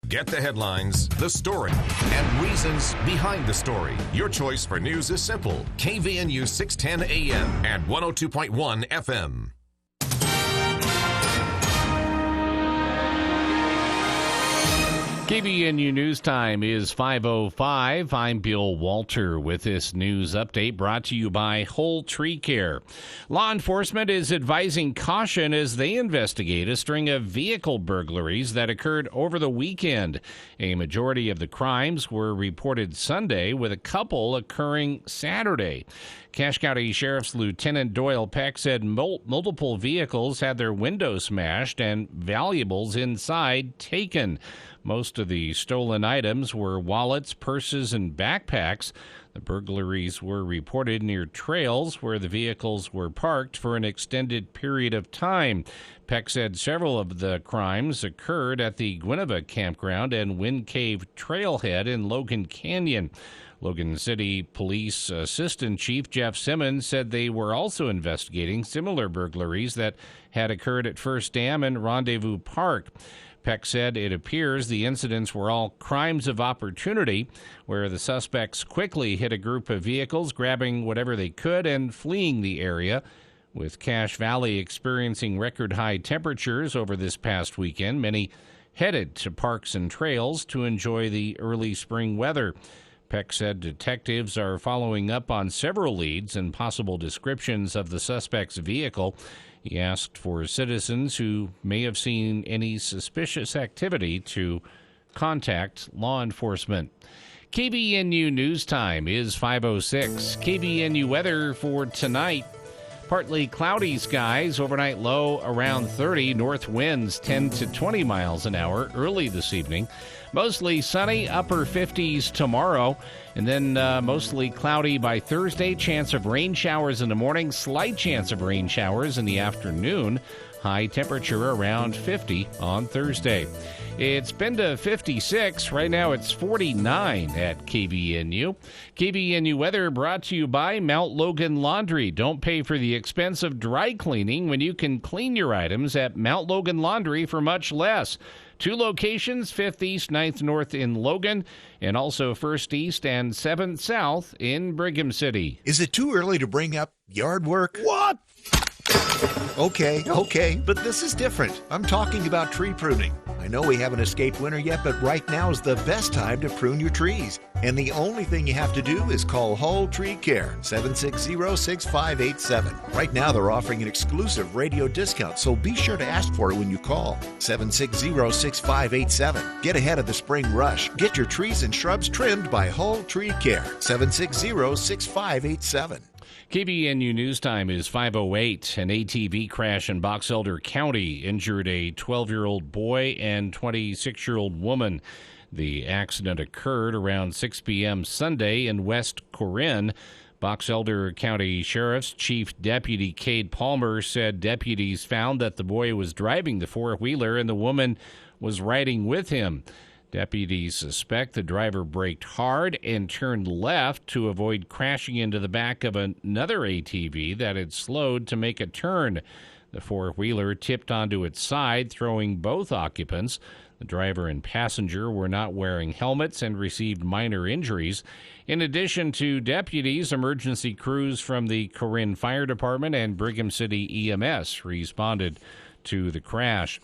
Get the headlines, the story, and reasons behind the story. Your choice for news is simple. KVNU 610 AM and 102.1 FM. KVNU News Time is 5:05. I'm Bill Walter with this news update brought to you by Whole Tree Care. Law enforcement is advising caution as they investigate a string of vehicle burglaries that occurred over the weekend. A majority of the crimes were reported Sunday, with a couple occurring Saturday. Cache County Sheriff's Lieutenant Doyle Peck said multiple vehicles had their windows smashed and valuables inside taken. Most of the stolen items were wallets, purses, and backpacks. The burglaries were reported near trails where the vehicles were parked for an extended period of time. Peck said several of the crimes occurred at the Guinevere Campground and Wind Cave Trailhead in Logan Canyon. Logan City Police Assistant Chief Jeff Simmons said they were also investigating similar burglaries that had occurred at First Dam and Rendezvous Park. Peck said it appears the incidents were all crimes of opportunity, where the suspects quickly hit a group of vehicles, grabbing whatever they could and fleeing the area. With Cache Valley experiencing record-high temperatures over this past weekend, many headed to parks and trails to enjoy the early spring weather. Peck said detectives are following up on several leads and possible descriptions of the suspect's vehicle. He asked for citizens who may have seen any suspicious activity to contact law enforcement. KVNU News Time is 5:06. KVNU weather for tonight. Partly cloudy skies, overnight low around 30, north winds 10 to 20 miles an hour early this evening. Mostly sunny, upper 50s tomorrow, and then mostly cloudy by Thursday. Chance of rain showers in the morning, slight chance of rain showers in the afternoon. High temperature around 50 on Thursday. It's been to 56. Right now it's 49 at KVNU. KVNU weather brought to you by Mount Logan Laundry. Don't pay for the expense of dry cleaning when you can clean your items at Mount Logan Laundry for much less. 2 locations, 5th East, 9th North in Logan, and also 1st East and 7th South in Brigham City. Is it too early to bring up yard work? What? Okay, but this is different. I'm talking about tree pruning. I know we haven't escaped winter yet, but right now is the best time to prune your trees. And the only thing you have to do is call Whole Tree Care, 760-6587. Right now they're offering an exclusive radio discount, so be sure to ask for it when you call, 760-6587. Get ahead of the spring rush. Get your trees and shrubs trimmed by Whole Tree Care, 760-6587. KVNU News Time is 5:08. An ATV crash in Box Elder County injured a 12-year-old boy and 26-year-old woman. The accident occurred around 6 p.m. Sunday in West Corinne. Box Elder County Sheriff's Chief Deputy Cade Palmer said deputies found that the boy was driving the four-wheeler and the woman was riding with him. Deputies suspect the driver braked hard and turned left to avoid crashing into the back of another ATV that had slowed to make a turn. The four-wheeler tipped onto its side, throwing both occupants. The driver and passenger were not wearing helmets and received minor injuries. In addition to deputies, emergency crews from the Corinne Fire Department and Brigham City EMS responded to the crash.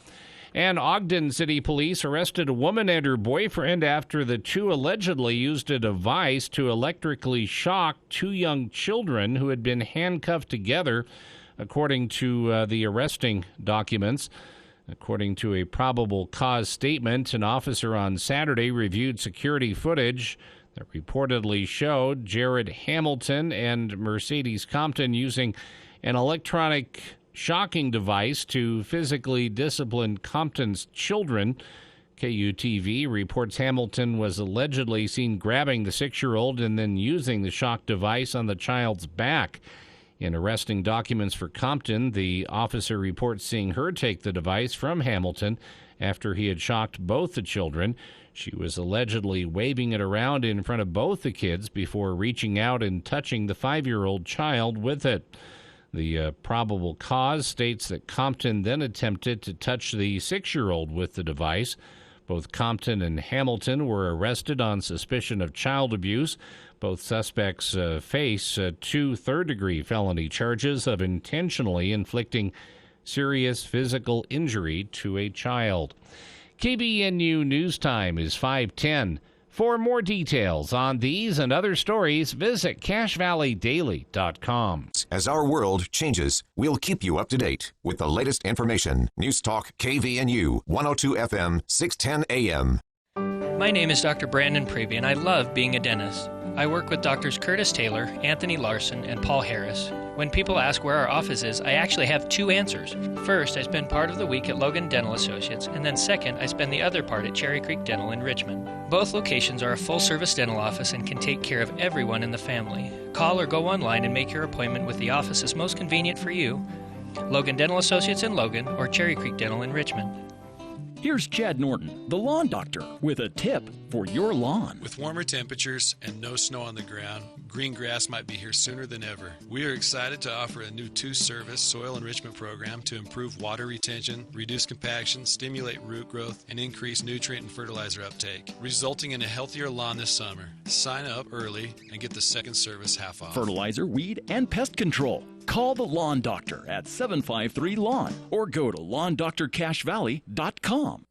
And Ogden City Police arrested a woman and her boyfriend after the two allegedly used a device to electrically shock 2 young children who had been handcuffed together, according to the arresting documents. According to a probable cause statement, an officer on Saturday reviewed security footage that reportedly showed Jared Hamilton and Mercedes Compton using an electronic shocking device to physically discipline Compton's children. KUTV reports Hamilton was allegedly seen grabbing the 6-year-old and then using the shock device on the child's back. In arresting documents for Compton, the officer reports seeing her take the device from Hamilton after he had shocked both the children. She was allegedly waving it around in front of both the kids before reaching out and touching the 5-year-old child with it. The probable cause states that Compton then attempted to touch the 6-year-old with the device. Both Compton and Hamilton were arrested on suspicion of child abuse. Both suspects face 2 third-degree felony charges of intentionally inflicting serious physical injury to a child. KBNU News Time is 5:10. For more details on these and other stories, visit CacheValleyDaily.com. As our world changes, we'll keep you up to date with the latest information. News Talk KVNU 102 FM 610 AM. My name is Dr. Brandon Prevey, and I love being a dentist. I work with Drs. Curtis Taylor, Anthony Larson, and Paul Harris. When people ask where our office is, I actually have 2 answers. First, I spend part of the week at Logan Dental Associates, and then second, I spend the other part at Cherry Creek Dental in Richmond. Both locations are a full-service dental office and can take care of everyone in the family. Call or go online and make your appointment with the offices most convenient for you. Logan Dental Associates in Logan or Cherry Creek Dental in Richmond. Here's Chad Norton, the lawn doctor, with a tip for your lawn. With warmer temperatures and no snow on the ground, green grass might be here sooner than ever. We are excited to offer a new 2-service soil enrichment program to improve water retention, reduce compaction, stimulate root growth, and increase nutrient and fertilizer uptake, resulting in a healthier lawn this summer. Sign up early and get the second service half off. Fertilizer, weed, and pest control. Call the Lawn Doctor at 753-LAWN or go to LawndoctorCacheValley.com.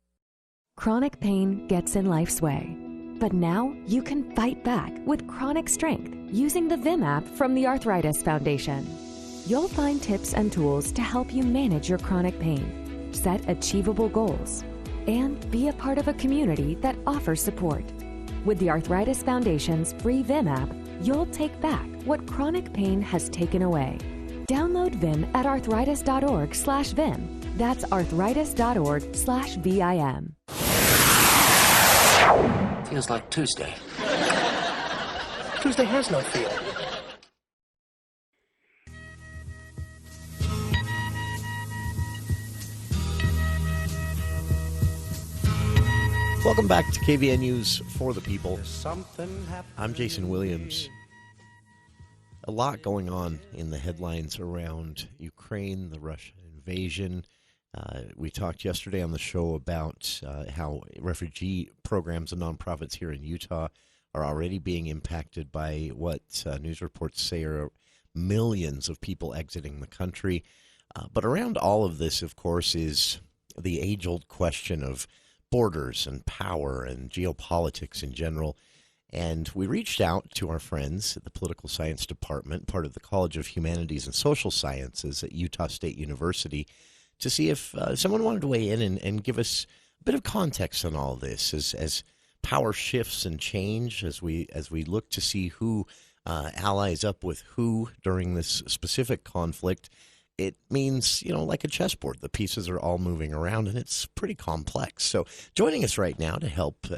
Chronic pain gets in life's way, but now you can fight back with chronic strength using the Vim app from the Arthritis Foundation. You'll find tips and tools to help you manage your chronic pain, set achievable goals, and be a part of a community that offers support. With the Arthritis Foundation's free Vim app, you'll take back what chronic pain has taken away. Download Vim at arthritis.org/Vim. That's arthritis.org/VIM. Feels like Tuesday. Tuesday has no feel. Welcome back to KVNU's For the People. I'm Jason Williams. A lot going on in the headlines around Ukraine, the Russian invasion. We talked yesterday on the show about how refugee programs and nonprofits here in Utah are already being impacted by what news reports say are millions of people exiting the country. But around all of this, of course, is the age-old question of borders and power and geopolitics in general. And we reached out to our friends at the Political Science Department, part of the College of Humanities and Social Sciences at Utah State University, to see if someone wanted to weigh in and give us a bit of context on all this as power shifts and change, as we look to see who allies up with who during this specific conflict. It means, like a chessboard, the pieces are all moving around, and it's pretty complex. So joining us right now to help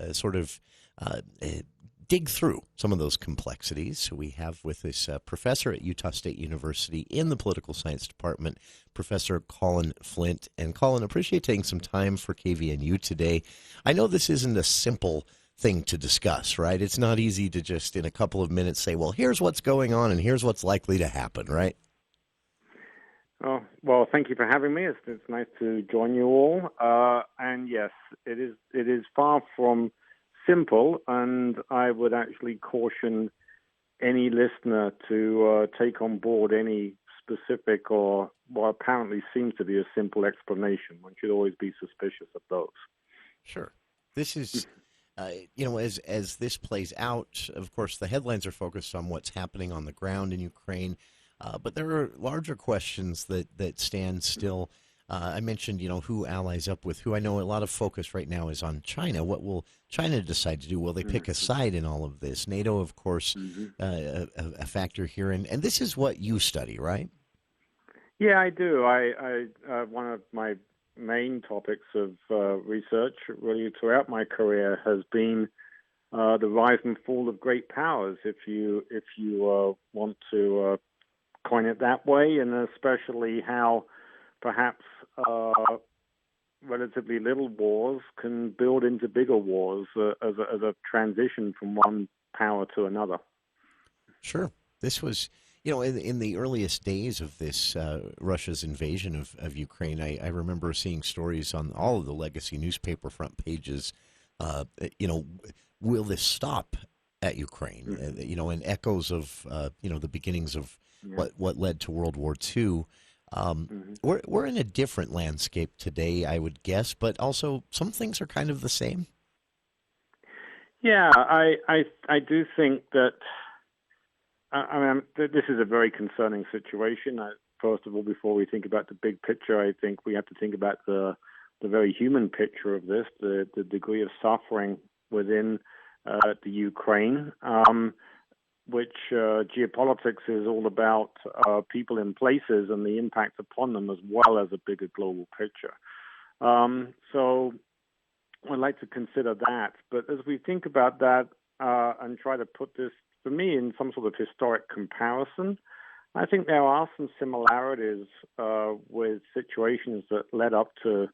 dig through some of those complexities, we have with us a professor at Utah State University in the Political Science Department, Professor Colin Flint. And Colin, appreciate taking some time for KVNU today. I know this isn't a simple thing to discuss, right? It's not easy to just in a couple of minutes say, well, here's what's going on and here's what's likely to happen, right? Oh, well, thank you for having me. It's nice to join you all. And yes, it is far from simple, and I would actually caution any listener to take on board any specific or what apparently seems to be a simple explanation. One should always be suspicious of those. Sure. This is, as this plays out, of course, the headlines are focused on what's happening on the ground in Ukraine, but there are larger questions that stand still. I mentioned, who allies up with who. I know a lot of focus right now is on China. What will China decide to do? Will they pick a side in all of this? NATO, of course, a factor here. And this is what you study, right? Yeah, I do. I one of my main topics of research really throughout my career has been the rise and fall of great powers, if you want to coin it that way, and especially how perhaps relatively little wars can build into bigger wars as a transition from one power to another. Sure. This was, in the earliest days of this Russia's invasion of Ukraine, I remember seeing stories on all of the legacy newspaper front pages you know, will this stop at Ukraine? You know, and echoes of you know, the beginnings of what led to World War II. We're in a different landscape today, I would guess, but also some things are kind of the same. Yeah, I do think that. I mean, this is a very concerning situation. First of all, before we think about the big picture, I think we have to think about the very human picture of this, the degree of suffering within the Ukraine, which geopolitics is all about people in places and the impact upon them, as well as a bigger global picture. So I'd like to consider that. But as we think about that and try to put this, for me, in some sort of historic comparison, I think there are some similarities with situations that led up to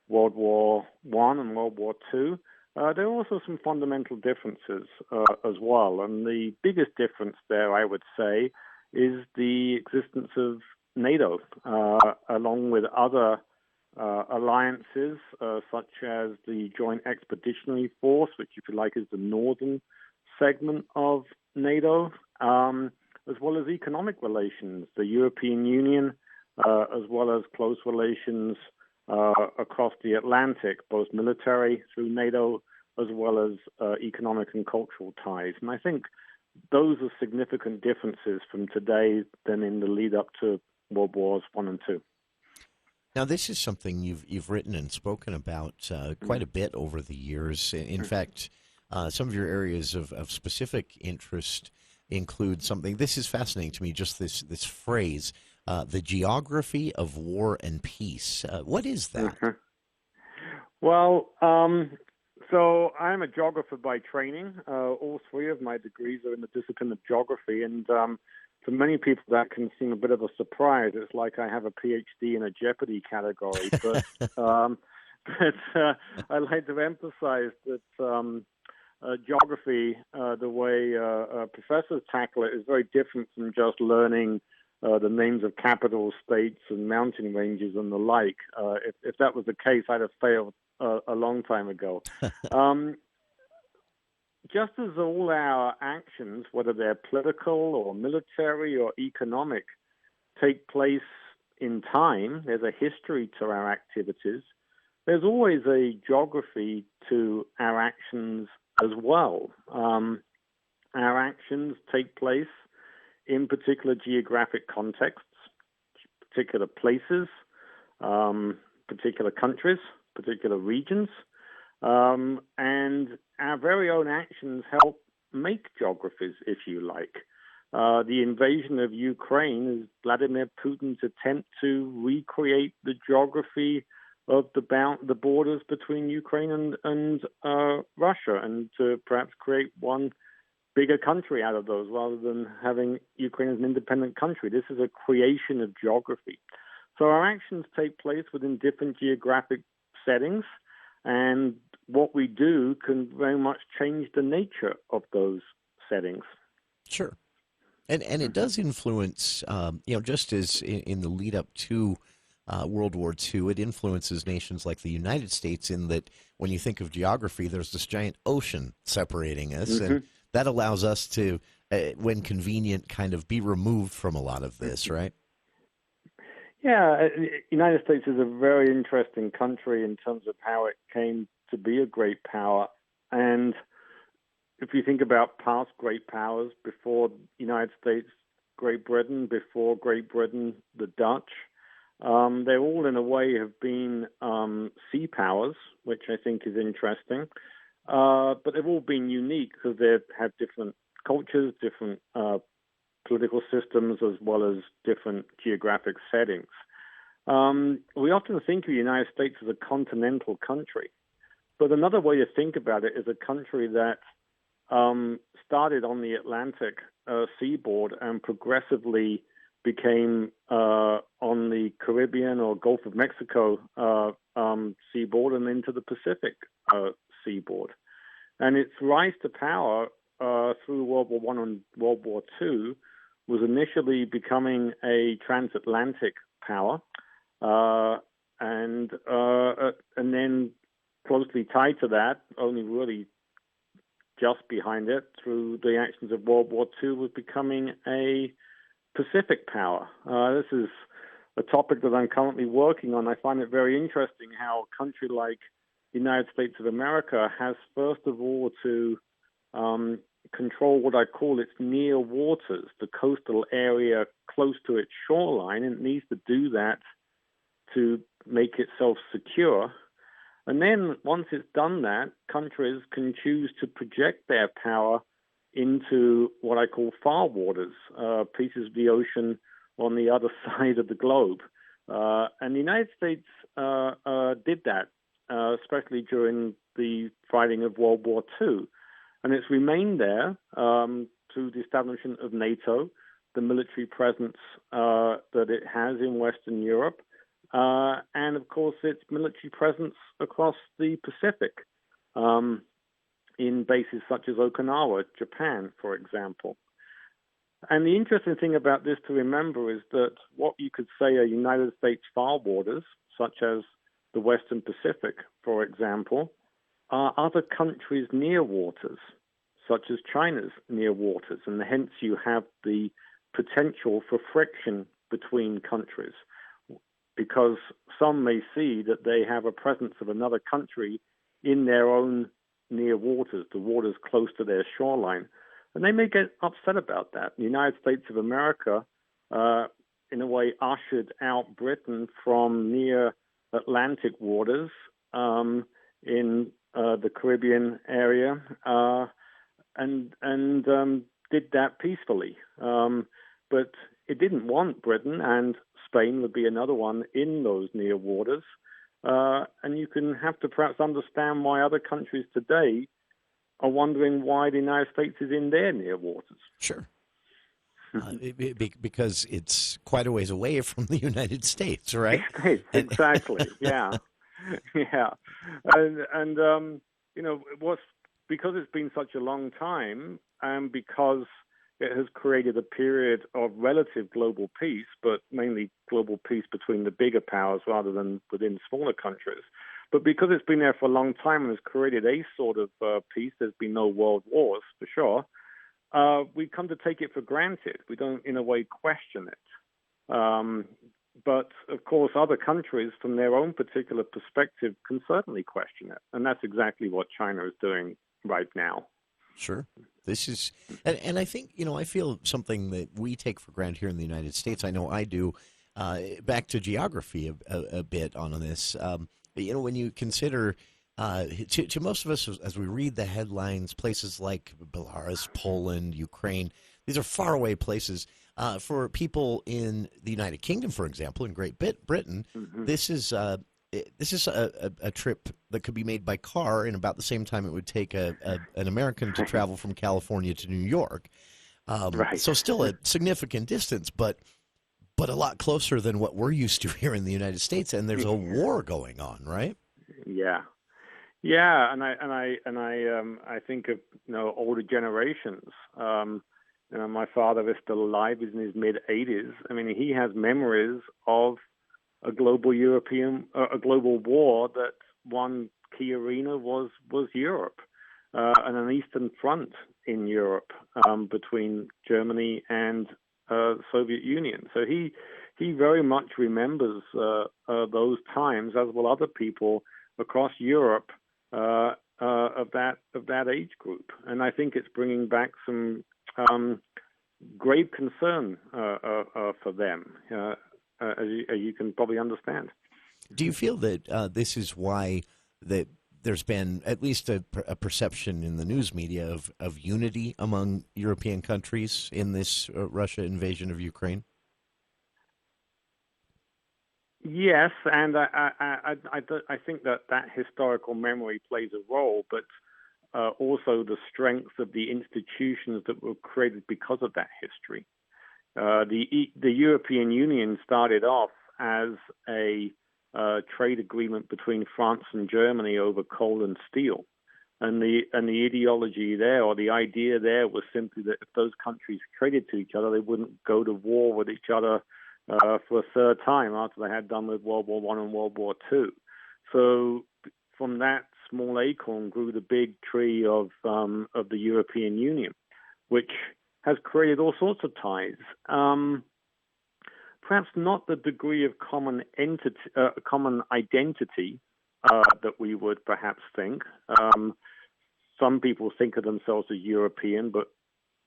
World War I and World War II. There are also some fundamental differences as well. And the biggest difference there, I would say, is the existence of NATO, along with other alliances, such as the Joint Expeditionary Force, which, if you like, is the northern segment of NATO, as well as economic relations, the European Union, as well as close relations across the Atlantic, both military through NATO, as well as economic and cultural ties. And I think those are significant differences from today than in the lead up to World Wars I and II. Now, this is something you've written and spoken about quite a bit over the years. In fact, some of your areas of specific interest include something. This is fascinating to me. Just this phrase, the geography of war and peace. What is that? Well, so I'm a geographer by training. All three of my degrees are in the discipline of geography, and for many people that can seem a bit of a surprise. It's like I have a PhD in a Jeopardy category, but I like to emphasize that geography, the way professors tackle it, is very different from just learning the names of capital states and mountain ranges and the like. If that was the case, I'd have failed a long time ago. Just as all our actions, whether they're political or military or economic, take place in time, there's a history to our activities, there's always a geography to our actions as well. Our actions take place in particular geographic contexts, particular places, particular countries, particular regions, and our very own actions help make geographies, if you like. The invasion of Ukraine is Vladimir Putin's attempt to recreate the geography of the borders between Ukraine and Russia, and to perhaps create one bigger country out of those rather than having Ukraine as an independent country. This is a creation of geography. So our actions take place within different geographic settings, and what we do can very much change the nature of those settings. Sure. And it does influence, just as in the lead up to World War II, it influences nations like the United States in that when you think of geography, there's this giant ocean separating us, and that allows us to, when convenient, kind of be removed from a lot of this, right? Yeah, the United States is a very interesting country in terms of how it came to be a great power. And if you think about past great powers, before the United States, Great Britain, before Great Britain, the Dutch, they all in a way have been sea powers, which I think is interesting. But they've all been unique because they have different cultures, different political systems, as well as different geographic settings. We often think of the United States as a continental country, but another way to think about it is a country that started on the Atlantic seaboard and progressively became on the Caribbean or Gulf of Mexico seaboard and into the Pacific seaboard. And its rise to power through World War I and World War II was initially becoming a transatlantic power, and then closely tied to that, only really just behind it through the actions of World War II, was becoming a Pacific power. This is a topic that I'm currently working on. I find it very interesting how a country like the United States of America has, first of all, to control what I call its near waters, the coastal area close to its shoreline, and it needs to do that to make itself secure. And then once it's done that, countries can choose to project their power into what I call far waters, pieces of the ocean on the other side of the globe. And the United States did that, especially during the fighting of World War II. And it's remained there through the establishment of NATO, the military presence that it has in Western Europe, and, of course, its military presence across the Pacific in bases such as Okinawa, Japan, for example. And the interesting thing about this to remember is that what you could say are United States far waters, such as the Western Pacific, for example, are other countries' near waters, such as China's near waters, and hence you have the potential for friction between countries, because some may see that they have a presence of another country in their own near waters, the waters close to their shoreline, and they may get upset about that. The United States of America, in a way, ushered out Britain from near Atlantic waters in the Caribbean area, and did that peacefully. But it didn't want Britain, and Spain would be another one in those near waters. And you can have to perhaps understand why other countries today are wondering why the United States is in their near waters. Sure. Because it's quite a ways away from the United States, right? Exactly. Yeah. Yeah. And because it's been such a long time, and because it has created a period of relative global peace, but mainly global peace between the bigger powers rather than within smaller countries. But because it's been there for a long time and has created a sort of peace, there's been no world wars, for sure, we come to take it for granted. We don't, in a way, question it. But, of course, other countries, from their own particular perspective, can certainly question it. And that's exactly what China is doing right now. Sure. This is, and I think, I feel something that we take for granted here in the United States. I know I do. Back to geography a bit on this. When you consider, to most of us, as we read the headlines, places like Belarus, Poland, Ukraine, these are faraway places. For people in the United Kingdom, for example, in Great Britain, this is a trip that could be made by car in about the same time it would take an American to travel from California to New York. Right. So still a significant distance, but a lot closer than what we're used to here in the United States. And there's a war going on, right? Yeah. Yeah, and I think of older generations. My father is still alive; he's in his mid-80s. I mean, he has memories of a global war that one key arena was Europe, and an Eastern Front in Europe between Germany and Soviet Union. So he very much remembers those times, as will other people across Europe of that age group. And I think it's bringing back some grave concern for them, as you can probably understand. Do you feel that this is why that there's been at least a perception in the news media of unity among European countries in this Russia invasion of Ukraine? Yes, and I think that historical memory plays a role, but also the strength of the institutions that were created because of that history. The European Union started off as a trade agreement between France and Germany over coal and steel, and the ideology there, or the idea there, was simply that if those countries traded to each other, they wouldn't go to war with each other for a third time after they had done with World War I and World War II. So from that small acorn grew the big tree of the European Union, which has created all sorts of ties. Perhaps not the degree of common identity that we would perhaps think. Some people think of themselves as European, but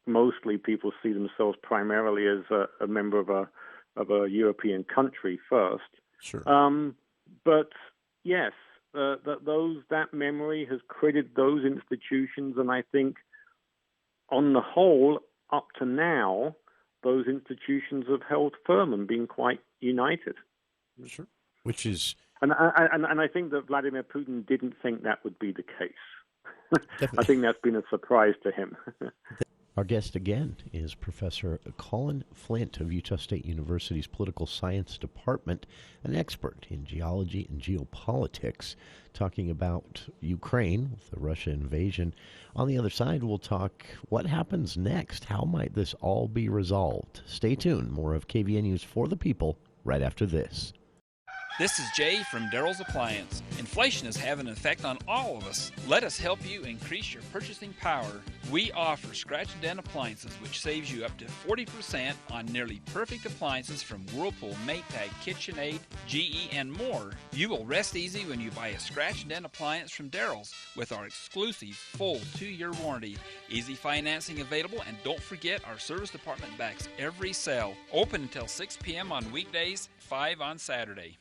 mostly people see themselves primarily as a member of a European country first. Sure. But yes, that memory has created those institutions, and I think, on the whole, up to now, those institutions have held firm and been quite united. Sure. Which is, and I think that Vladimir Putin didn't think that would be the case. I think that's been a surprise to him. Our guest again is Professor Colin Flint of Utah State University's Political Science Department, an expert in geology and geopolitics, talking about Ukraine, the Russia invasion. On the other side, we'll talk what happens next. How might this all be resolved? Stay tuned. More of KVNU's For the People right after this. This is Jay from Daryl's Appliance. Inflation is having an effect on all of us. Let us help you increase your purchasing power. We offer scratch and dent appliances, which saves you up to 40% on nearly perfect appliances from Whirlpool, Maytag, KitchenAid, GE, and more. You will rest easy when you buy a scratch and dent appliance from Daryl's with our exclusive full 2-year warranty. Easy financing available, and don't forget our service department backs every sale. Open until 6 p.m. on weekdays, 5 on Saturday.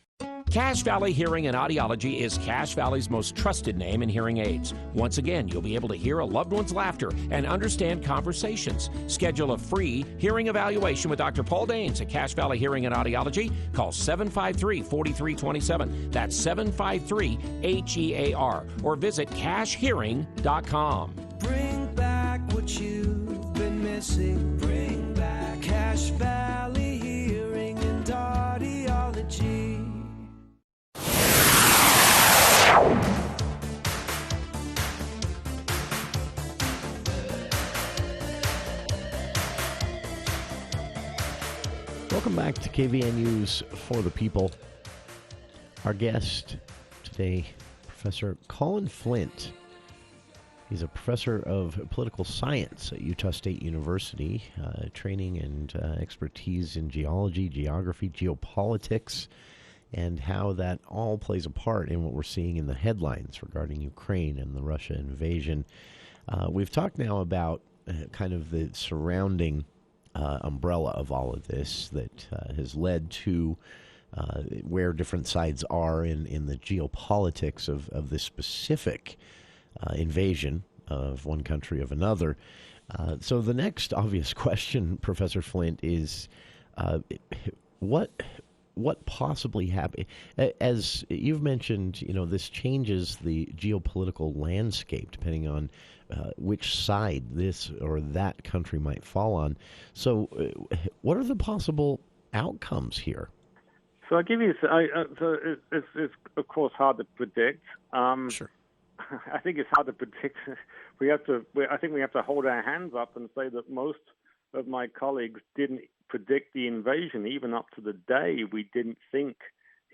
Cache Valley Hearing and Audiology is Cache Valley's most trusted name in hearing aids. Once again, you'll be able to hear a loved one's laughter and understand conversations. Schedule a free hearing evaluation with Dr. Paul Daines at Cache Valley Hearing and Audiology. Call 753-4327. That's 753-HEAR. Or visit cachehearing.com. Bring back what you've been missing. Bring back Cache Valley Hearing and Audiology. Welcome back to KVNU's For the People. Our guest today, Professor Colin Flint. He's a professor of political science at Utah State University, training and expertise in geology, geography, geopolitics, and how that all plays a part in what we're seeing in the headlines regarding Ukraine and the Russia invasion. We've talked now about kind of the surrounding umbrella of all of this that has led to where different sides are in the geopolitics of this specific invasion of one country of another. So the next obvious question, Professor Flint, is what possibly happened? As you've mentioned, this changes the geopolitical landscape depending on which side this or that country might fall on. So what are the possible outcomes here? So I'll give you. So it's of course hard to predict. Sure. I think it's hard to predict. I think we have to hold our hands up and say that most of my colleagues didn't predict the invasion. Even up to the day, we didn't think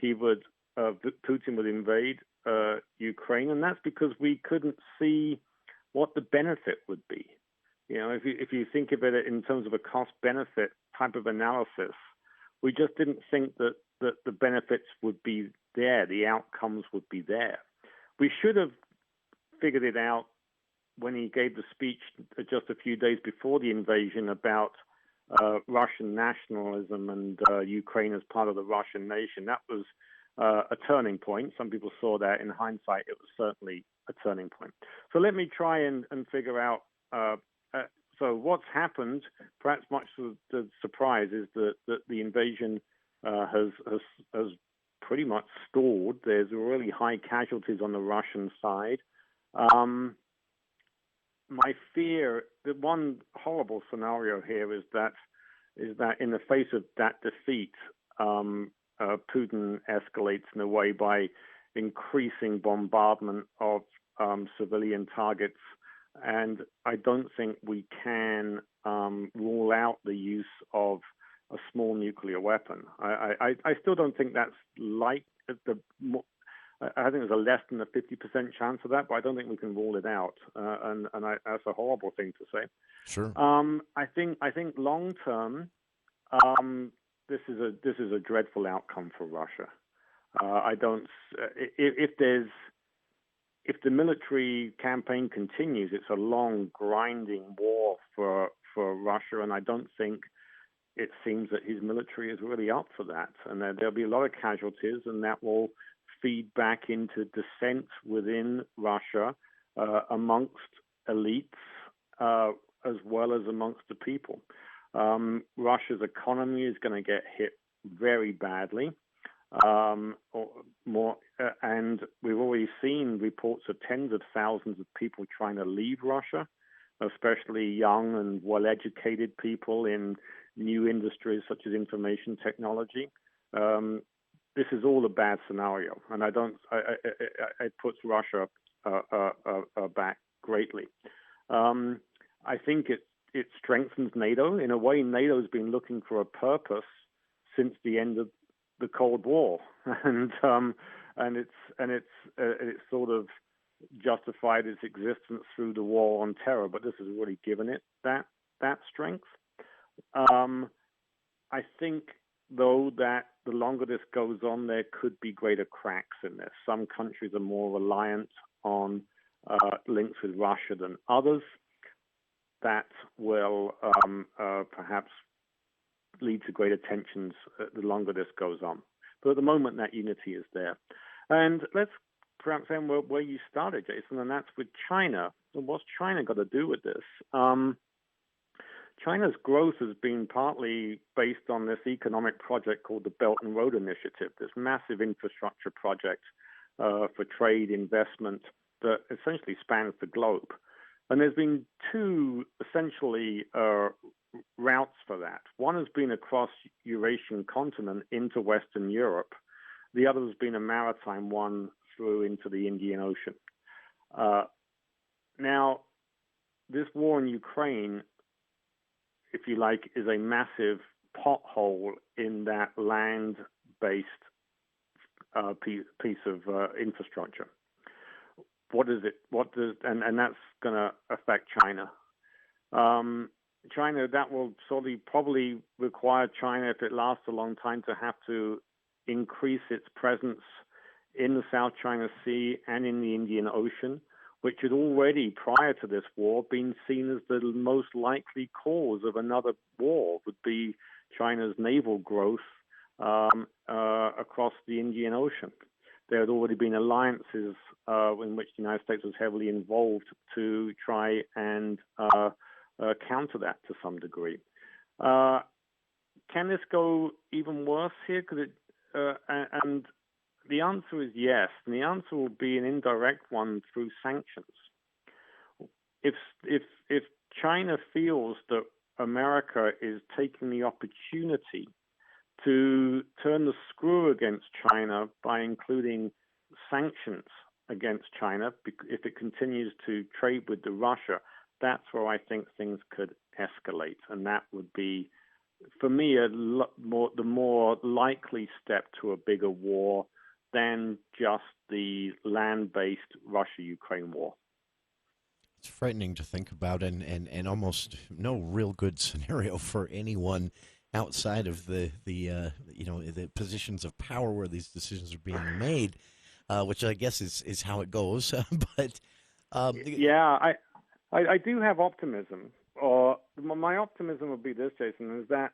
Putin would invade Ukraine, and that's because we couldn't see what the benefit would be. If you think of it in terms of a cost-benefit type of analysis, we just didn't think that the benefits would be there, the outcomes would be there. We should have figured it out when he gave the speech just a few days before the invasion about Russian nationalism and Ukraine as part of the Russian nation. That was a turning point. Some people saw that. In hindsight, it was certainly a turning point. So let me try and figure out. So what's happened, perhaps much to the surprise, is that the invasion has pretty much stalled. There's really high casualties on the Russian side. My fear, the one horrible scenario here is that in the face of that defeat, Putin escalates in a way by increasing bombardment of civilian targets, and I don't think we can rule out the use of a small nuclear weapon. I still don't think that's I think there's a less than a 50% chance of that, but I don't think we can rule it out. That's a horrible thing to say. Sure. I think long term, this is a dreadful outcome for Russia. If the military campaign continues, it's a long, grinding war for Russia, and I don't think it seems that his military is really up for that. And there'll be a lot of casualties, and that will feed back into dissent within Russia amongst elites as well as amongst the people. Russia's economy is going to get hit very badly. And we've already seen reports of tens of thousands of people trying to leave Russia, especially young and well-educated people in new industries such as information technology. This is all a bad scenario, and it puts Russia back greatly. I think it strengthens NATO. In a way, NATO's been looking for a purpose since the end of the Cold War, and it's sort of justified its existence through the war on terror. But this has really given it that strength. I think, though, that the longer this goes on, there could be greater cracks in this. Some countries are more reliant on links with Russia than others. That will perhaps lead to greater tensions the longer this goes on. But at the moment, that unity is there. And let's perhaps end where you started, Jason, and that's with China. And what's China got to do with this? China's growth has been partly based on this economic project called the Belt and Road Initiative, this massive infrastructure project for trade investment that essentially spans the globe. And there's been two essentially routes for that. One has been across Eurasian continent into Western Europe. The other has been a maritime one through into the Indian Ocean. Now, this war in Ukraine, if you like, is a massive pothole in that land-based piece of infrastructure. What is it? And that's going to affect China. China, that will probably require China, if it lasts a long time, to have to increase its presence in the South China Sea and in the Indian Ocean, which had already, prior to this war, been seen as the most likely cause of another war, would be China's naval growth across the Indian Ocean. There had already been alliances in which the United States was heavily involved to try and counter that to some degree. Can this go even worse here? And the answer is yes, and the answer will be an indirect one through sanctions. If China feels that America is taking the opportunity to turn the screw against China by including sanctions against China, if it continues to trade with Russia, that's where I think things could escalate, and that would be, for me, the more likely step to a bigger war than just the land-based Russia-Ukraine war. It's frightening to think about, and almost no real good scenario for anyone outside of the positions of power where these decisions are being made, which I guess is how it goes. But I do have optimism. Or my optimism would be this, Jason, is that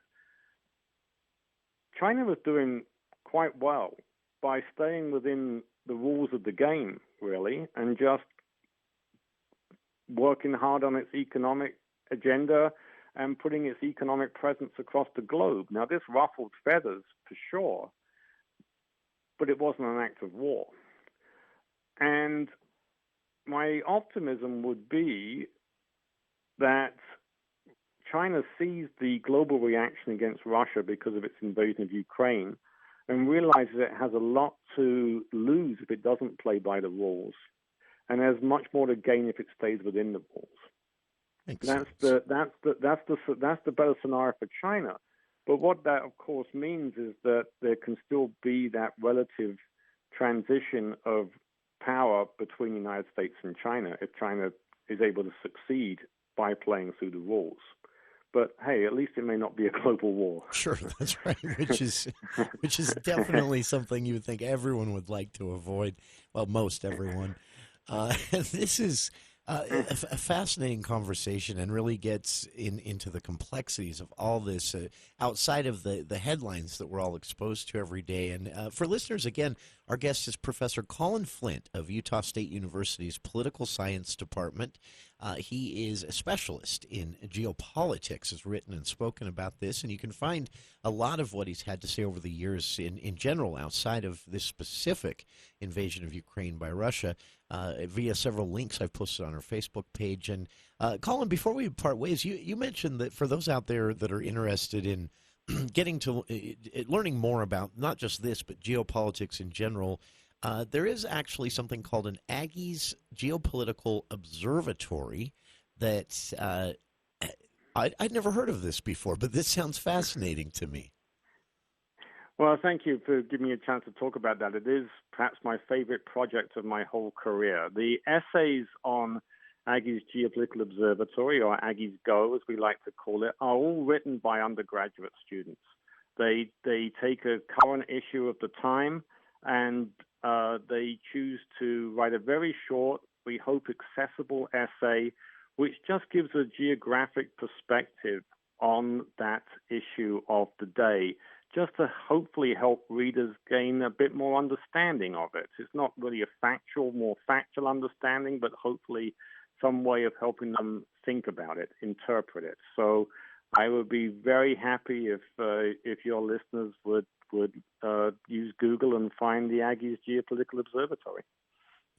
China was doing quite well by staying within the rules of the game, really, and just working hard on its economic agenda and putting its economic presence across the globe. Now, this ruffled feathers, for sure, but it wasn't an act of war. And my optimism would be that China sees the global reaction against Russia because of its invasion of Ukraine and realizes it has a lot to lose if it doesn't play by the rules, and has much more to gain if it stays within the rules. That's the better scenario for China. But what that, of course, means is that there can still be that relative transition of power between the United States and China if China is able to succeed by playing through the rules. But hey, at least it may not be a global war. Sure, that's right. Which is definitely something you would think everyone would like to avoid. Well, most everyone. This is a fascinating conversation and really gets into the complexities of all this outside of the headlines that we're all exposed to every day. And for listeners, again, our guest is Professor Colin Flint of Utah State University's Political Science Department. He is a specialist in geopolitics, has written and spoken about this, and you can find a lot of what he's had to say over the years in general outside of this specific invasion of Ukraine by Russia via several links I've posted on our Facebook page. And Colin, before we part ways, you mentioned that for those out there that are interested in getting to learning more about not just this, but geopolitics in general, there is actually something called an Aggies Geopolitical Observatory that I'd never heard of this before, but this sounds fascinating to me. Well, thank you for giving me a chance to talk about that. It is perhaps my favorite project of my whole career. The essays on Aggies Geopolitical Observatory, or Aggies Go, as we like to call it, are all written by undergraduate students. They take a current issue of the time and they choose to write a very short, we hope accessible essay, which just gives a geographic perspective on that issue of the day, just to hopefully help readers gain a bit more understanding of it. It's not really a more factual understanding, but hopefully some way of helping them think about it, interpret it. So I would be very happy if your listeners would use Google and find the Aggies Geopolitical Observatory.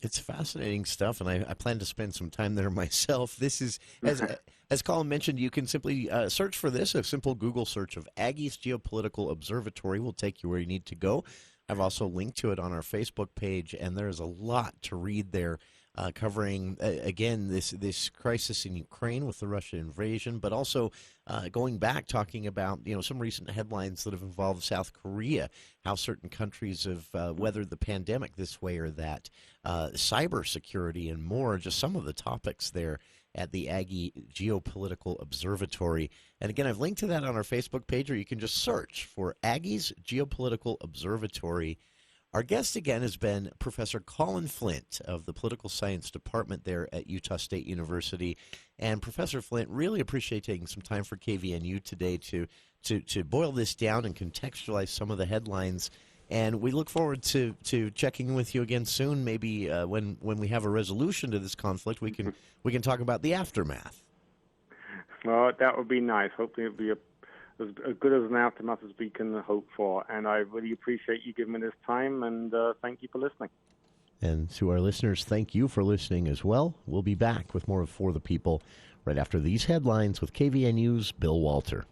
It's fascinating stuff, and I plan to spend some time there myself. This is, as Colin mentioned, you can simply search for this. A simple Google search of Aggies Geopolitical Observatory will take you where you need to go. I've also linked to it on our Facebook page, and there's a lot to read there, covering, again, this crisis in Ukraine with the Russian invasion, but also going back, talking about some recent headlines that have involved South Korea, how certain countries have weathered the pandemic this way or that, cybersecurity and more, just some of the topics there at the Aggie Geopolitical Observatory. And again, I've linked to that on our Facebook page, or you can just search for Aggie's Geopolitical Observatory. Our guest again has been Professor Colin Flint of the Political Science Department there at Utah State University. And Professor Flint, really appreciate taking some time for KVNU today to boil this down and contextualize some of the headlines. And we look forward to checking with you again soon. Maybe when we have a resolution to this conflict, we can talk about the aftermath. Well, that would be nice. Hopefully it'll be as good as an aftermath as we can hope for. And I really appreciate you giving me this time, and thank you for listening. And to our listeners, thank you for listening as well. We'll be back with more of For the People right after these headlines with KVNU's Bill Walter.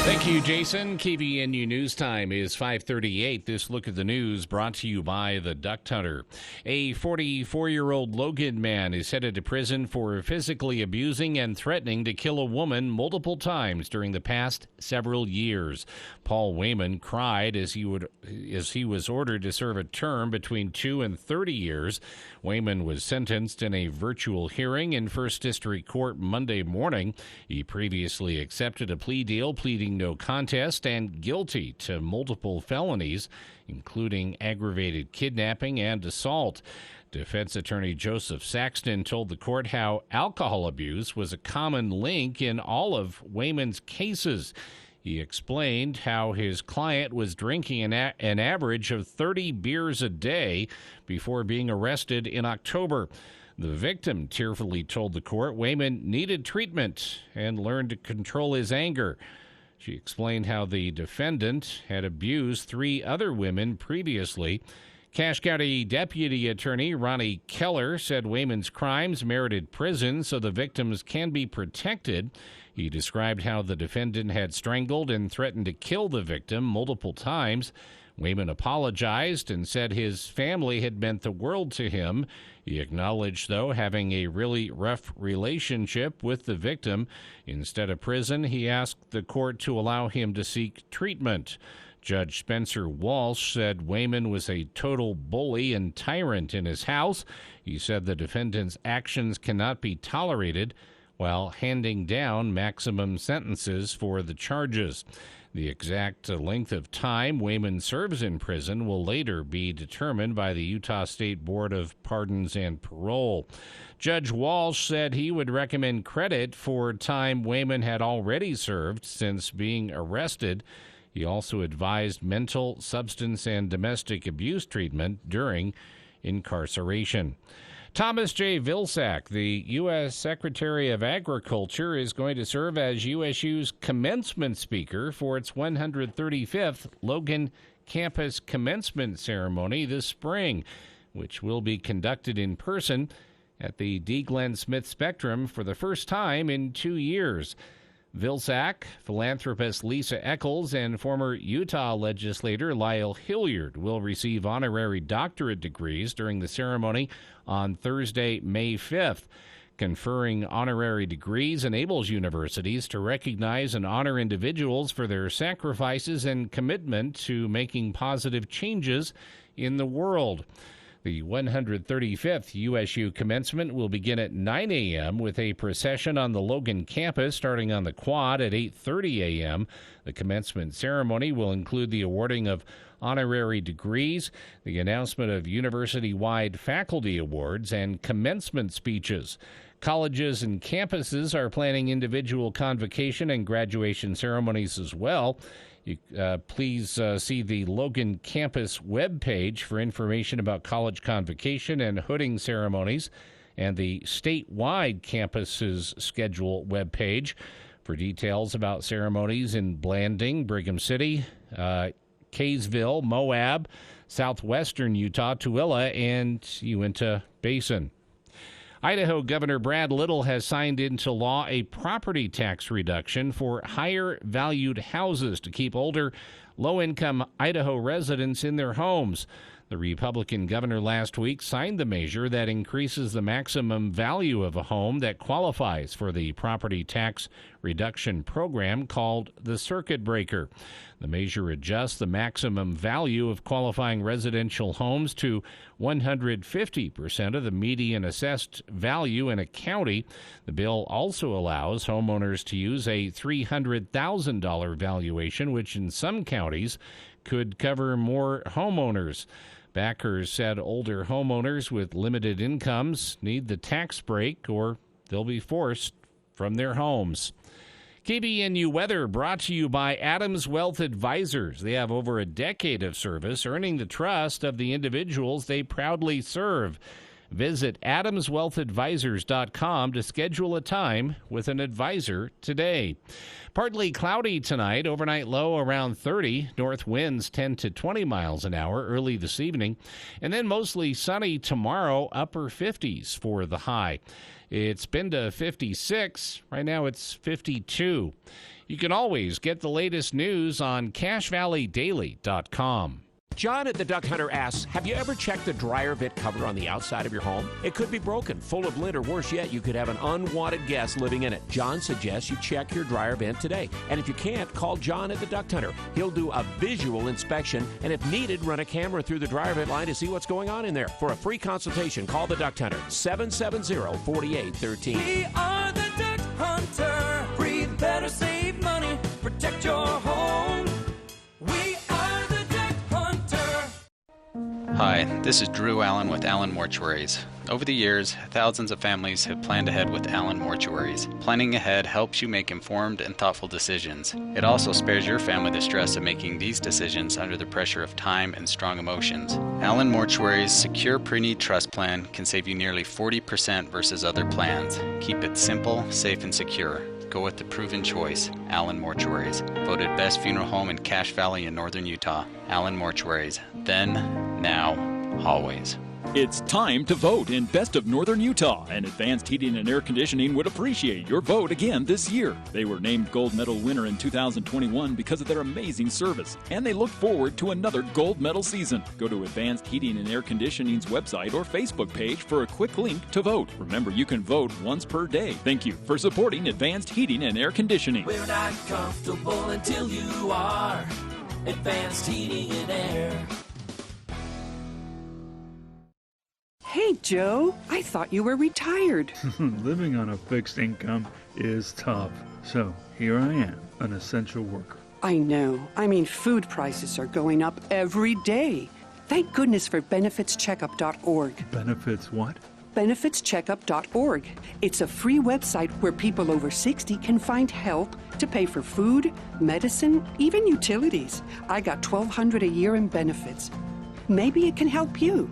Thank you, Jason. KVNU News Time is 5:38. This look at the news brought to you by the Duck Hunter. A 44-year-old Logan man is headed to prison for physically abusing and threatening to kill a woman multiple times during the past several years. Paul Wayman cried as he was ordered to serve a term between 2 and 30 years. Wayman was sentenced in a virtual hearing in First District Court Monday morning. He previously accepted a plea deal, pleading no contest and guilty to multiple felonies, including aggravated kidnapping and assault. Defense attorney Joseph Saxton told the court how alcohol abuse was a common link in all of Wayman's cases. He explained how his client was drinking an average of 30 beers a day before being arrested in October. The victim tearfully told the court Wayman needed treatment and learned to control his anger. She explained how the defendant had abused 3 other women previously. Cache County Deputy Attorney Ronnie Keller said Wayman's crimes merited prison so the victims can be protected. He described how the defendant had strangled and threatened to kill the victim multiple times. Wayman apologized and said his family had meant the world to him. He acknowledged, though, having a really rough relationship with the victim. Instead of prison, he asked the court to allow him to seek treatment. Judge Spencer Walsh said Wayman was a total bully and tyrant in his house. He said the defendant's actions cannot be tolerated while handing down maximum sentences for the charges. The exact length of time Wayman serves in prison will later be determined by the Utah State Board of Pardons and Parole. Judge Walsh said he would recommend credit for time Wayman had already served since being arrested. He also advised mental, substance, and domestic abuse treatment during incarceration. Thomas J. Vilsack, the U.S. Secretary of Agriculture, is going to serve as USU's commencement speaker for its 135th Logan Campus Commencement Ceremony this spring, which will be conducted in person at the D. Glenn Smith Spectrum for the first time in 2 years. Vilsack, philanthropist Lisa Eccles, and former Utah legislator Lyle Hilliard will receive honorary doctorate degrees during the ceremony on Thursday, May 5th. Conferring honorary degrees enables universities to recognize and honor individuals for their sacrifices and commitment to making positive changes in the world. The 135th USU commencement will begin at 9 a.m. with a procession on the Logan campus starting on the quad at 8:30 a.m. The commencement ceremony will include the awarding of honorary degrees, the announcement of university-wide faculty awards, and commencement speeches. Colleges and campuses are planning individual convocation and graduation ceremonies as well. Please see the Logan campus webpage for information about college convocation and hooding ceremonies, and the statewide campus's schedule webpage for details about ceremonies in Blanding, Brigham City, Kaysville, Moab, southwestern Utah, Tooele, and Uinta Basin. Idaho Governor Brad Little has signed into law a property tax reduction for higher-valued houses to keep older, low-income Idaho residents in their homes. The Republican governor last week signed the measure that increases the maximum value of a home that qualifies for the property tax reduction program called the Circuit Breaker. The measure adjusts the maximum value of qualifying residential homes to 150% of the median assessed value in a county. The bill also allows homeowners to use a $300,000 valuation, which in some counties could cover more homeowners. Backers said older homeowners with limited incomes need the tax break or they'll be forced from their homes. KBNU weather brought to you by Adams Wealth Advisors. They have over a decade of service, earning the trust of the individuals they proudly serve. Visit adamswealthadvisors.com to schedule a time with an advisor today. Partly cloudy tonight, overnight low around 30, north winds 10 to 20 miles an hour early this evening, and then mostly sunny tomorrow, upper 50s for the high. It's been to 56. Right now it's 52. You can always get the latest news on CashValleyDaily.com. John at the Duck Hunter asks, have you ever checked the dryer vent cover on the outside of your home? It could be broken, full of lint, or worse yet, you could have an unwanted guest living in it. John suggests you check your dryer vent today. And if you can't, call John at the Duck Hunter. He'll do a visual inspection, and if needed, run a camera through the dryer vent line to see what's going on in there. For a free consultation, call the Duck Hunter, 770-4813. We are the Duck Hunter. Breathe better, save money, protect your home. We are the Duck Hunter. Hi, this is Drew Allen with Allen Mortuaries. Over the years, thousands of families have planned ahead with Allen Mortuaries. Planning ahead helps you make informed and thoughtful decisions. It also spares your family the stress of making these decisions under the pressure of time and strong emotions. Allen Mortuaries' secure pre-need trust plan can save you nearly 40% versus other plans. Keep it simple, safe, and secure. Go with the proven choice, Allen Mortuaries. Voted best funeral home in Cache Valley in northern Utah. Allen Mortuaries. Then, now, always. It's time to vote in Best of Northern Utah, and Advanced Heating and Air Conditioning would appreciate your vote again this year. They were named Gold Medal winner in 2021 because of their amazing service, and they look forward to another Gold Medal season. Go to Advanced Heating and Air Conditioning's website or Facebook page for a quick link to vote. Remember, you can vote once per day. Thank you for supporting Advanced Heating and Air Conditioning. We're not comfortable until you are. Advanced Heating and Air. Hey, Joe, I thought you were retired. Living on a fixed income is tough. So here I am, an essential worker. I know. I mean, food prices are going up every day. Thank goodness for benefitscheckup.org. Benefits what? benefitscheckup.org. It's a free website where people over 60 can find help to pay for food, medicine, even utilities. I got $1,200 a year in benefits. Maybe it can help you.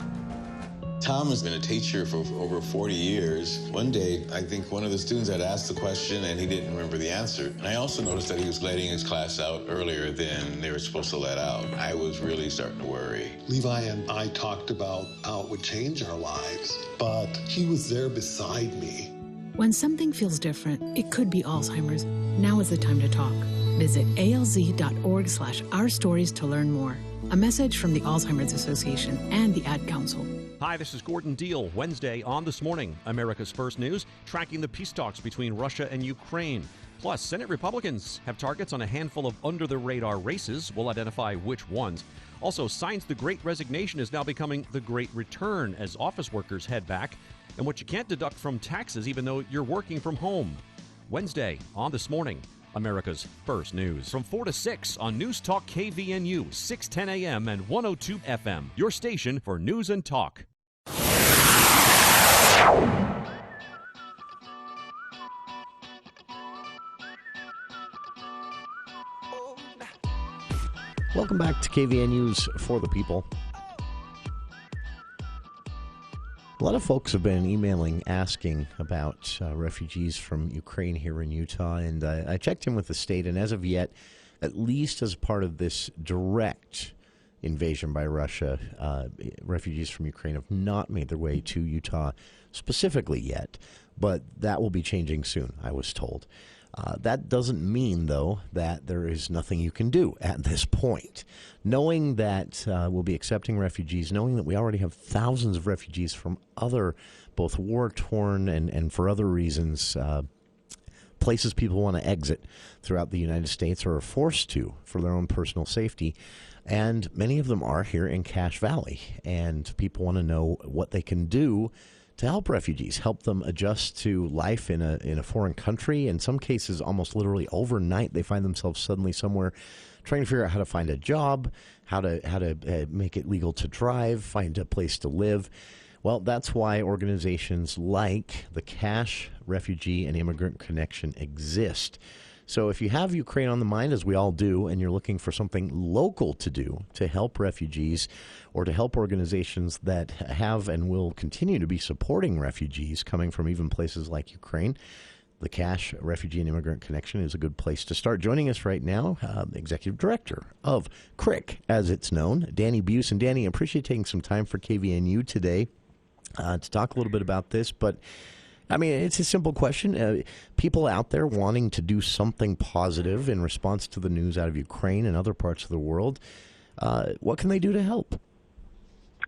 Tom has been a teacher for over 40 years. One day, I think one of the students had asked the question and he didn't remember the answer. And I also noticed that he was letting his class out earlier than they were supposed to let out. I was really starting to worry. Levi and I talked about how it would change our lives, but he was there beside me. When something feels different, it could be Alzheimer's. Now is the time to talk. Visit alz.org/ourstories to learn more. A message from the Alzheimer's Association and the Ad Council. Hi, this is Gordon Deal. Wednesday on This Morning, America's First News, tracking the peace talks between Russia and Ukraine. Plus, Senate Republicans have targets on a handful of under-the-radar races. We'll identify which ones. Also, signs the Great Resignation is now becoming the Great Return as office workers head back, and what you can't deduct from taxes even though you're working from home. Wednesday on This Morning, America's First News. From 4 to 6 on News Talk KVNU, 610 AM and 102 FM. Your station for news and talk. Welcome back to KVNU's For the People. A lot of folks have been emailing asking about refugees from Ukraine here in Utah, and I checked in with the state, and as of yet, at least as part of this direct invasion by Russia, refugees from Ukraine have not made their way to Utah specifically yet, but that will be changing soon, I was told. That doesn't mean, though, that there is nothing you can do at this point. Knowing that we'll be accepting refugees, knowing that we already have thousands of refugees from other, both war-torn and for other reasons, places people want to exit throughout the United States or are forced to for their own personal safety. And many of them are here in Cache Valley, and people want to know what they can do to help refugees, help them adjust to life in a foreign country. In some cases, almost literally overnight, they find themselves suddenly somewhere trying to figure out how to find a job, how to make it legal to drive, find a place to live. Well, that's why organizations like the Cache Refugee and Immigrant Connection exist. So if you have Ukraine on the mind, as we all do, and you're looking for something local to do to help refugees or to help organizations that have and will continue to be supporting refugees coming from even places like Ukraine, the Cache Refugee and Immigrant Connection is a good place to start. Joining us right now, Executive Director of CRIC, as it's known, Danny Buse. And Danny, I appreciate taking some time for KVNU today to talk a little bit about this, but I mean, it's a simple question. People out there wanting to do something positive in response to the news out of Ukraine and other parts of the world, what can they do to help?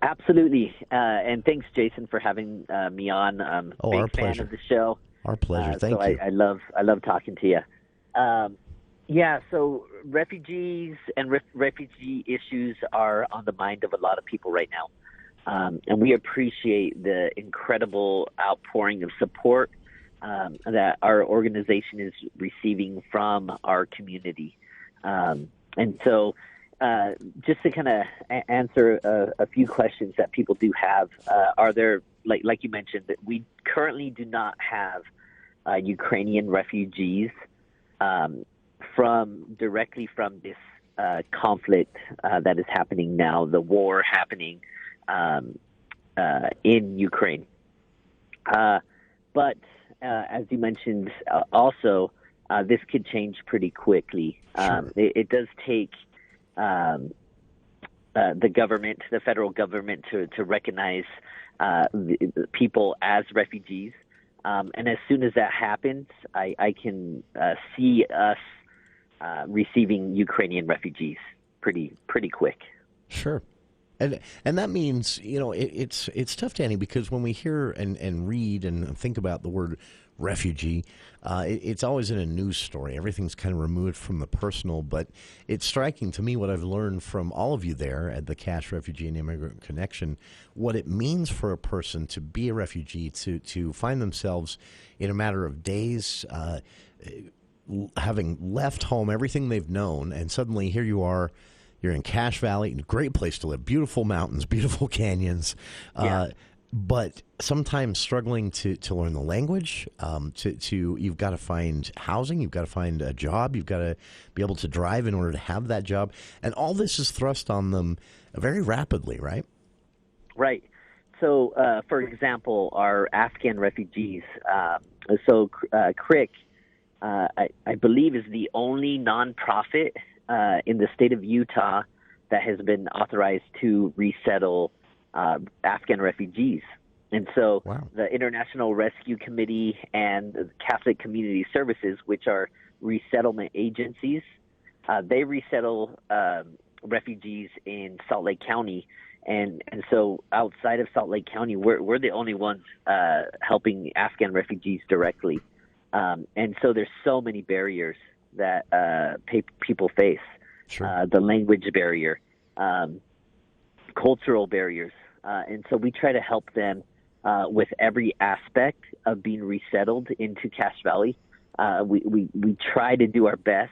Absolutely. And thanks, Jason, for having me on. Our big pleasure. fan of the show. Our pleasure. Thank you. I love talking to you. So refugees and refugee issues are on the mind of a lot of people right now. And we appreciate the incredible outpouring of support that our organization is receiving from our community. And so just to kind of answer a few questions that people do have, are there, like you mentioned, that we currently do not have Ukrainian refugees directly from this conflict that is happening now, the war happening in Ukraine. But as you mentioned, also, this could change pretty quickly. Sure. It does take the government, the federal government, to recognize the people as refugees. And as soon as that happens, I can see us receiving Ukrainian refugees pretty quick. Sure. And that means, it's tough, Danny, because when we hear and read and think about the word refugee, it's always in a news story. Everything's kind of removed from the personal, but it's striking to me what I've learned from all of you there at the Cash Refugee and Immigrant Connection, what it means for a person to be a refugee, to find themselves in a matter of days, having left home, everything they've known, and suddenly here you are. You're in Cache Valley, great place to live, beautiful mountains, beautiful canyons, but sometimes struggling to learn the language. You've got to find housing, you've got to find a job, you've got to be able to drive in order to have that job, and all this is thrust on them very rapidly, right? Right. So, for example, our Afghan refugees. CRIC, I believe, is the only nonprofit in the state of Utah that has been authorized to resettle Afghan refugees. And so the International Rescue Committee and the Catholic Community Services, which are resettlement agencies, they resettle refugees in Salt Lake County. And so outside of Salt Lake County, we're the only ones helping Afghan refugees directly. And so there's so many barriers that people face. Sure. The language barrier, cultural barriers. And so we try to help them with every aspect of being resettled into Cache Valley. We try to do our best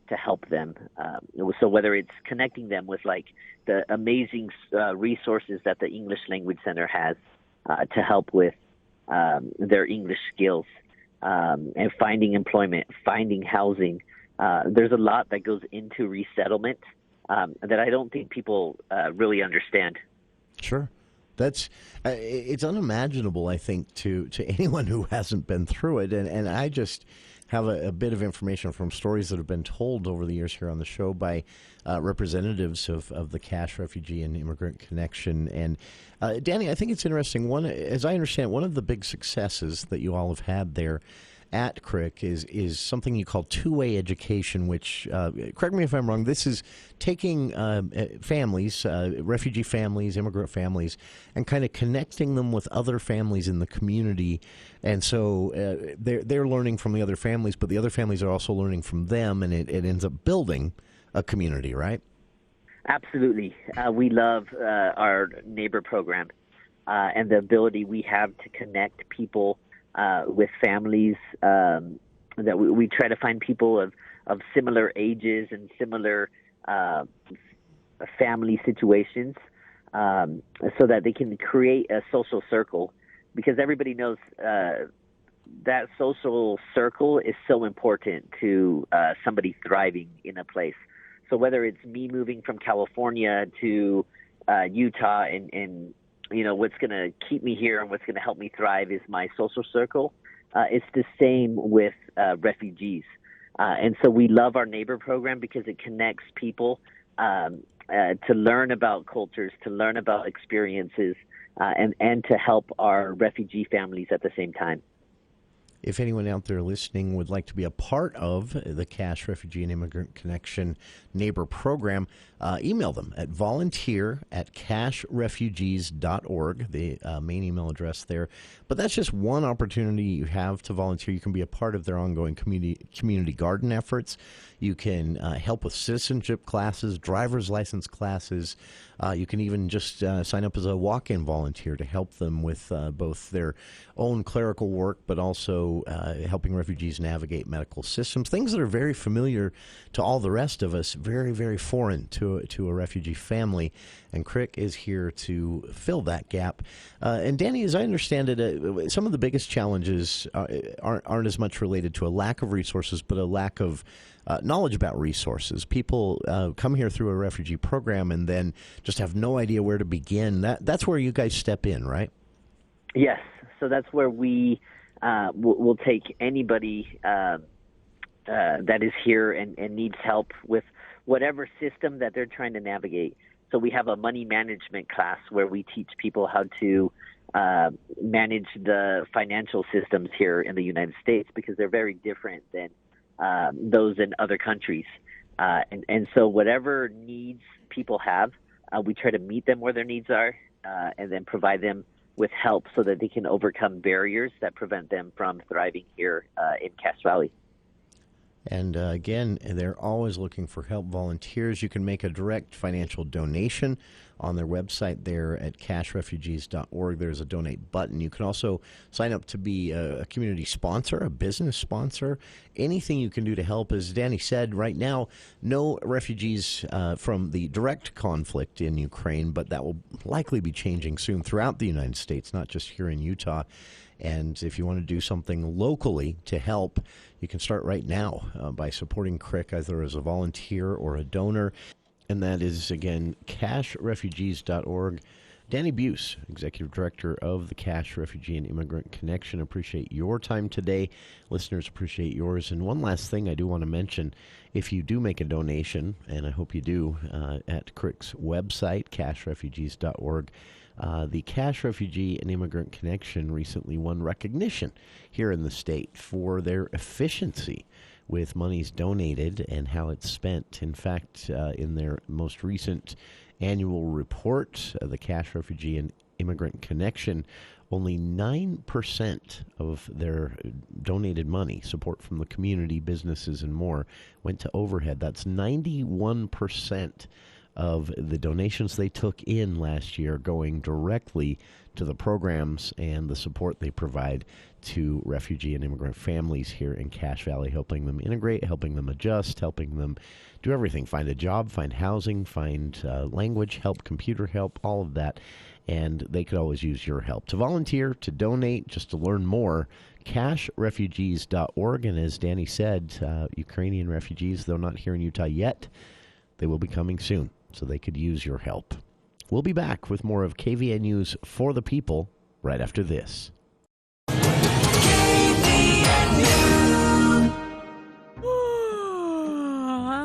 to help them. So whether it's connecting them with like the amazing resources that the English Language Center has to help with their English skills, and finding employment, finding housing. There's a lot that goes into resettlement that I don't think people really understand. Sure. It's unimaginable, I think, to anyone who hasn't been through it. And I just have a bit of information from stories that have been told over the years here on the show by representatives of the Cache Refugee and Immigrant Connection. And Danny, I think it's interesting. As I understand, one of the big successes that you all have had there at CRIC is something you call two-way education, which, correct me if I'm wrong, this is taking families, refugee families, immigrant families, and kind of connecting them with other families in the community. And so they're learning from the other families, but the other families are also learning from them, and it ends up building a community, right? Absolutely. We love our neighbor program and the ability we have to connect people with families, that we try to find people of similar ages and similar family situations, so that they can create a social circle, because everybody knows that social circle is so important to somebody thriving in a place. So whether it's me moving from California to Utah and what's going to keep me here and what's going to help me thrive is my social circle. It's the same with refugees. And so we love our neighbor program because it connects people to learn about cultures, to learn about experiences, and to help our refugee families at the same time. If anyone out there listening would like to be a part of the Cache Refugee and Immigrant Connection neighbor program, email them at volunteer@cacherefugees.org, the main email address there. But that's just one opportunity you have to volunteer. You can be a part of their ongoing community garden efforts. You can help with citizenship classes, driver's license classes. You can even just sign up as a walk-in volunteer to help them with both their own clerical work, but also helping refugees navigate medical systems, things that are very familiar to all the rest of us, very, very foreign to a refugee family. And CRIC is here to fill that gap. And Danny, as I understand it, some of the biggest challenges aren't as much related to a lack of resources, but a lack of knowledge about resources. People come here through a refugee program and then just have no idea where to begin. That's where you guys step in, right? Yes. So that's where we will take anybody that is here and needs help with whatever system that they're trying to navigate. So we have a money management class where we teach people how to manage the financial systems here in the United States, because they're very different than those in other countries. And so whatever needs people have, we try to meet them where their needs are, and then provide them with help so that they can overcome barriers that prevent them from thriving here in Cache Valley. And again, they're always looking for help, volunteers. You can make a direct financial donation on their website there at cacherefugees.org. There's a donate button. You can also sign up to be a community sponsor, a business sponsor. Anything you can do to help. As Danny said, right now, no refugees from the direct conflict in Ukraine, but that will likely be changing soon throughout the United States, not just here in Utah. And if you want to do something locally to help, you can start right now by supporting CRIC, either as a volunteer or a donor. And that is, again, cacherefugees.org. Danny Buse, Executive Director of the Cache Refugee and Immigrant Connection. Appreciate your time today. Listeners, appreciate yours. And one last thing I do want to mention, if you do make a donation, and I hope you do, at CRIC's website, cacherefugees.org, the Cache Refugee and Immigrant Connection recently won recognition here in the state for their efficiency with monies donated and how it's spent. In fact, in their most recent annual report, the Cache Refugee and Immigrant Connection, only 9% of their donated money, support from the community, businesses, and more, went to overhead. That's 91% of the donations they took in last year going directly to the programs and the support they provide to refugee and immigrant families here in Cache Valley, helping them integrate, helping them adjust, helping them do everything, find a job, find housing, find language help, computer help, all of that. And they could always use your help. To volunteer, to donate, just to learn more, cacherefugees.org. And as Danny said, Ukrainian refugees, though not here in Utah yet, they will be coming soon, so they could use your help. We'll be back with more of KVNU's For the People right after this.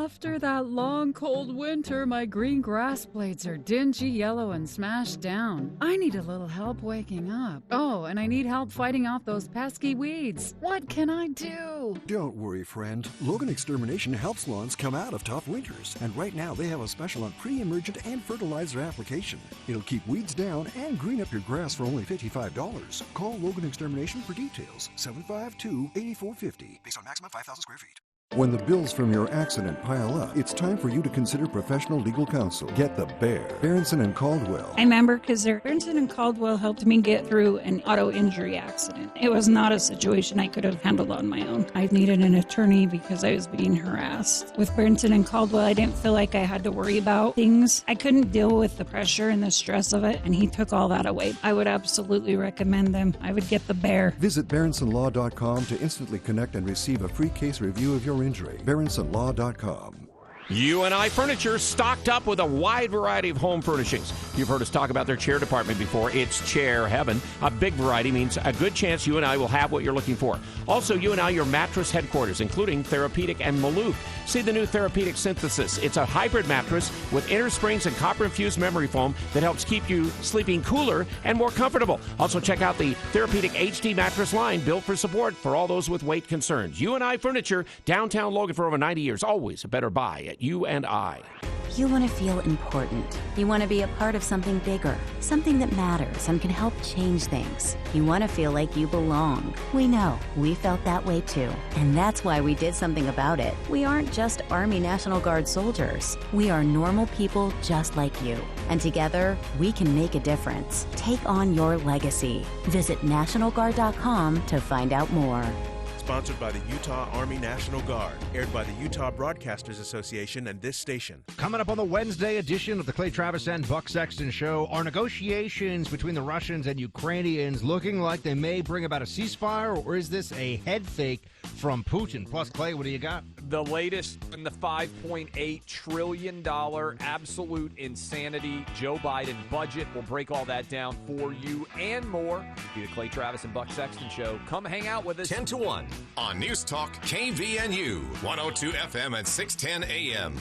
After that long, cold winter, my green grass blades are dingy, yellow, and smashed down. I need a little help waking up. Oh, and I need help fighting off those pesky weeds. What can I do? Don't worry, friend. Logan Extermination helps lawns come out of tough winters. And right now, they have a special on pre-emergent and fertilizer application. It'll keep weeds down and green up your grass for only $55. Call Logan Extermination for details. 752-8450. Based on maximum 5,000 square feet. When the bills from your accident pile up, it's time for you to consider professional legal counsel. Get the Bear. Berenson and Caldwell. I remember because Berenson and Caldwell helped me get through an auto injury accident. It was not a situation I could have handled on my own. I needed an attorney because I was being harassed. With Berenson and Caldwell, I didn't feel like I had to worry about things. I couldn't deal with the pressure and the stress of it, and he took all that away. I would absolutely recommend them. I would get the Bear. Visit BerensonLaw.com to instantly connect and receive a free case review of your injury. BerensonLaw.com. UNI Furniture stocked up with a wide variety of home furnishings. You've heard us talk about their chair department before. It's chair heaven. A big variety means a good chance UNI will have what you're looking for. Also, UNI, your mattress headquarters, including Therapeutic and Maloof. See the new Therapeutic Synthesis. It's a hybrid mattress with inner springs and copper-infused memory foam that helps keep you sleeping cooler and more comfortable. Also, check out the Therapeutic HD mattress line, built for support for all those with weight concerns. UNI Furniture, downtown Logan for over 90 years. Always a better buy at UNI. You want to feel important. You want to be a part of something bigger, something that matters and can help change things. You want to feel like you belong. We know. We felt that way too. And that's why we did something about it. We aren't just Army National Guard soldiers. We are normal people just like you. And together, we can make a difference. Take on your legacy. Visit NationalGuard.com to find out more. Sponsored by the Utah Army National Guard. Aired by the Utah Broadcasters Association and this station. Coming up on the Wednesday edition of the Clay Travis and Buck Sexton Show, are negotiations between the Russians and Ukrainians looking like they may bring about a ceasefire, or is this a head fake from Putin? Plus, Clay, what do you got? The latest in the $5.8 trillion absolute insanity Joe Biden budget. We'll break all that down for you and more. It'll be the Clay Travis and Buck Sexton Show. Come hang out with us. 10 to 1 on News Talk KVNU, 102 FM and 610 AM.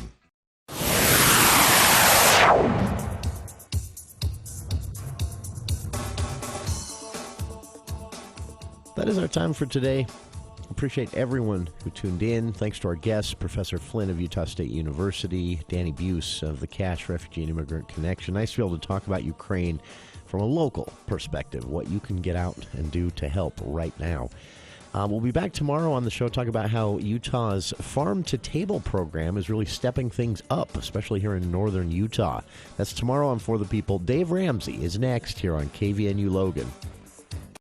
That is our time for today. Appreciate everyone who tuned in. Thanks to our guests, Professor Flint of Utah State University, Danny Buse of the Cash Refugee and Immigrant Connection. Nice to be able to talk about Ukraine from a local perspective, what you can get out and do to help right now. We'll be back tomorrow on the show talking about how Utah's farm-to-table program is really stepping things up, especially here in northern Utah. That's tomorrow on For the People. Dave Ramsey is next here on KVNU Logan.